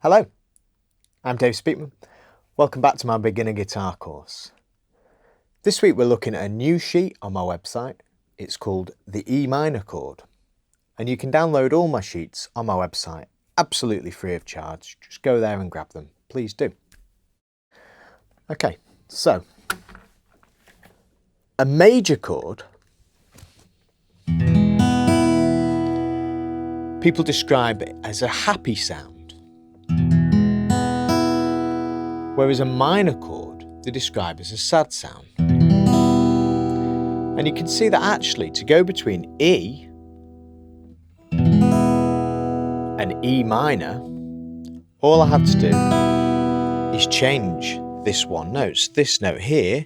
Hello, I'm Dave Speakman. Welcome back to my beginner guitar course. This week we're looking at a new sheet on my website. It's called the E minor chord, and you can download all my sheets on my website absolutely free of charge. Just go there and grab them, please do. Okay, so a major chord, people describe it as a happy sound. Whereas a minor chord, they describe as a sad sound. And you can see that actually to go between E and E minor, all I have to do is change this one note. So this note here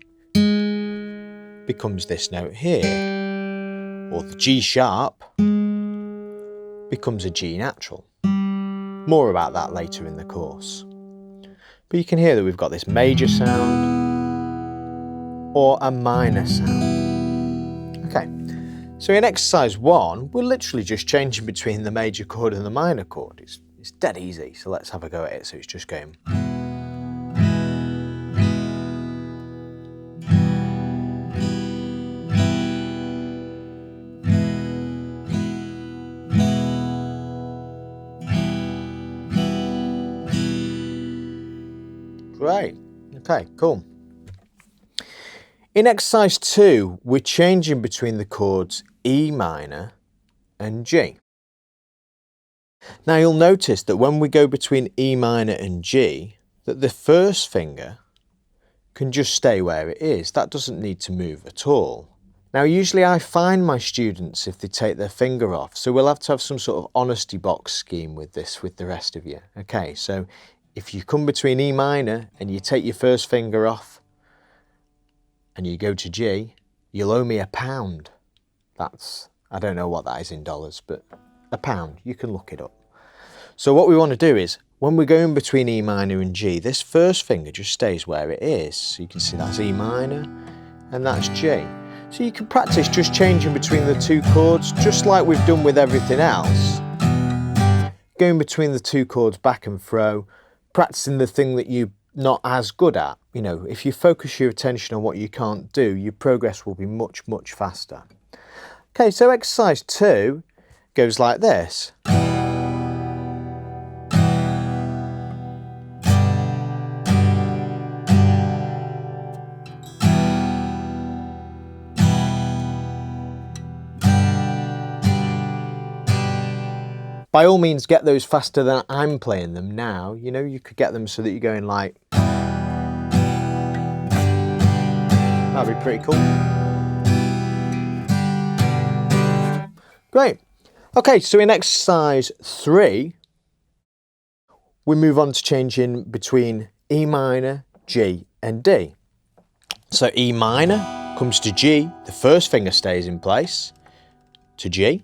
becomes this note here, or the G sharp becomes a G natural. More about that later in the course. But you can hear that we've got this major sound or a minor sound. Okay, so in exercise 1, we're literally just changing between the major chord and the minor chord. It's dead easy, so let's have a go at it. So it's just going. Great, okay, cool. In exercise 2, we're changing between the chords E minor and G. Now you'll notice that when we go between E minor and G, that the first finger can just stay where it is. That doesn't need to move at all. Now usually I find my students if they take their finger off, so we'll have to have some sort of honesty box scheme with this with the rest of you. Okay, so if you come between E minor and you take your first finger off and you go to G, you'll owe me £1. That's, I don't know what that is in dollars, but £1, you can look it up. So what we want to do is, when we're going between E minor and G, this first finger just stays where it is. So you can see that's E minor and that's G. So you can practice just changing between the two chords, just like we've done with everything else. Going between the two chords back and fro, practicing the thing that you're not as good at. You know, if you focus your attention on what you can't do, your progress will be much, much faster. Okay, so exercise 2 goes like this. By all means, get those faster than I'm playing them now. You know, you could get them so that you're going like... That'd be pretty cool. Great. Okay, so in exercise 3, we move on to changing between E minor, G and D. So E minor comes to G, the first finger stays in place, to G.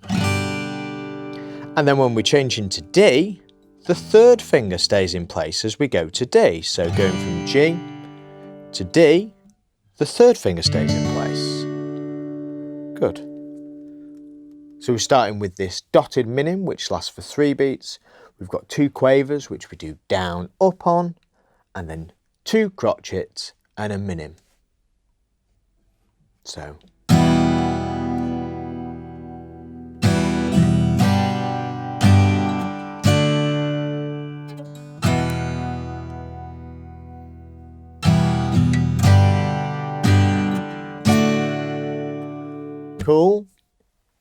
And then when we change into D, the third finger stays in place as we go to D. So going from G to D, the third finger stays in place. Good. So we're starting with this dotted minim, which lasts for 3 beats. We've got 2 quavers, which we do down, up on, and then 2 crotchets and a minim. So. Cool.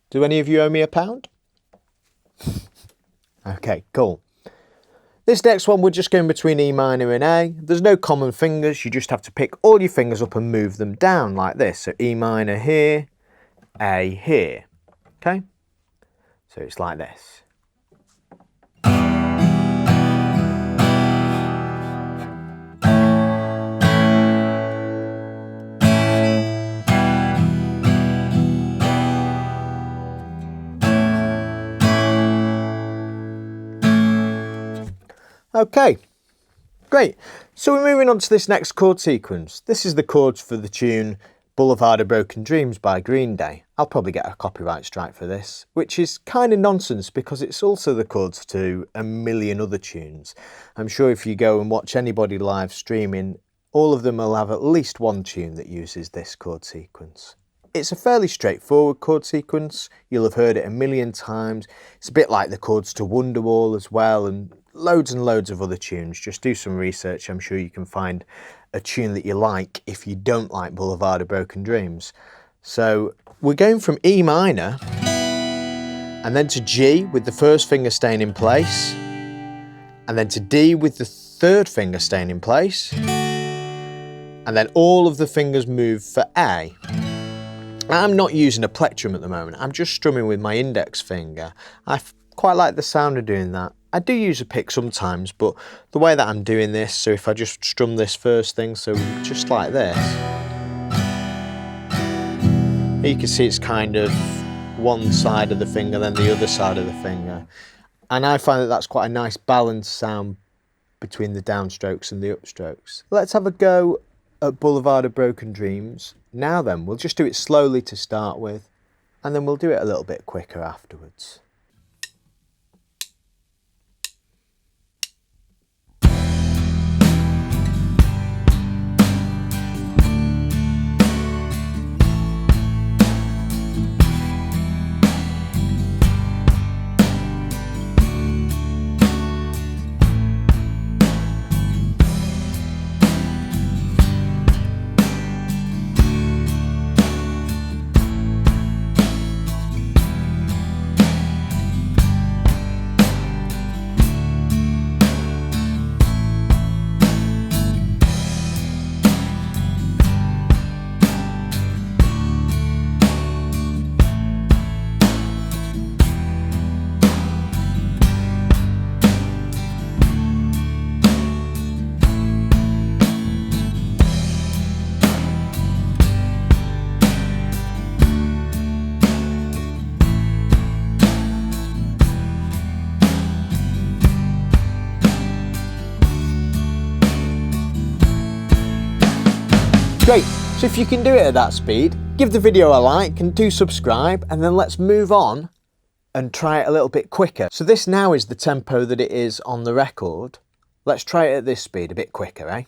Do any of you owe me £1? Okay, cool. This next one, we're just going between E minor and A. There's no common fingers. You just have to pick all your fingers up and move them down like this. So E minor here, A here. Okay? So it's like this. Okay, great. So we're moving on to this next chord sequence. This is the chords for the tune Boulevard of Broken Dreams by Green Day. I'll probably get a copyright strike for this, which is kind of nonsense because it's also the chords to a million other tunes. I'm sure if you go and watch anybody live streaming, all of them will have at least one tune that uses this chord sequence. It's a fairly straightforward chord sequence. You'll have heard it a million times. It's a bit like the chords to Wonderwall as well, and loads of other tunes. Just do some research. I'm sure you can find a tune that you like if you don't like Boulevard of Broken Dreams. So we're going from E minor and then to G with the first finger staying in place, and then to D with the third finger staying in place, and then all of the fingers move for A. I'm not using a plectrum at the moment, I'm just strumming with my index finger. I quite like the sound of doing that. I do use a pick sometimes, but the way that I'm doing this, so if I just strum this first thing, so just like this, you can see it's kind of one side of the finger, then the other side of the finger. And I find that that's quite a nice balanced sound between the downstrokes and the upstrokes. Let's have a go at Boulevard of Broken Dreams. Now then, we'll just do it slowly to start with, and then we'll do it a little bit quicker afterwards. Great, so if you can do it at that speed, give the video a like and do subscribe, and then let's move on and try it a little bit quicker. So this now is the tempo that it is on the record. Let's try it at this speed, a bit quicker, eh?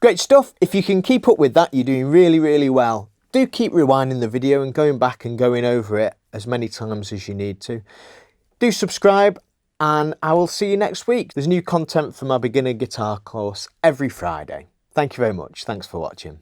Great stuff. If you can keep up with that, you're doing really well. Do keep rewinding the video and going back and going over it as many times as you need to. Do subscribe, and I will see you next week. There's new content for my beginner guitar course every Friday. Thank you very much. Thanks for watching.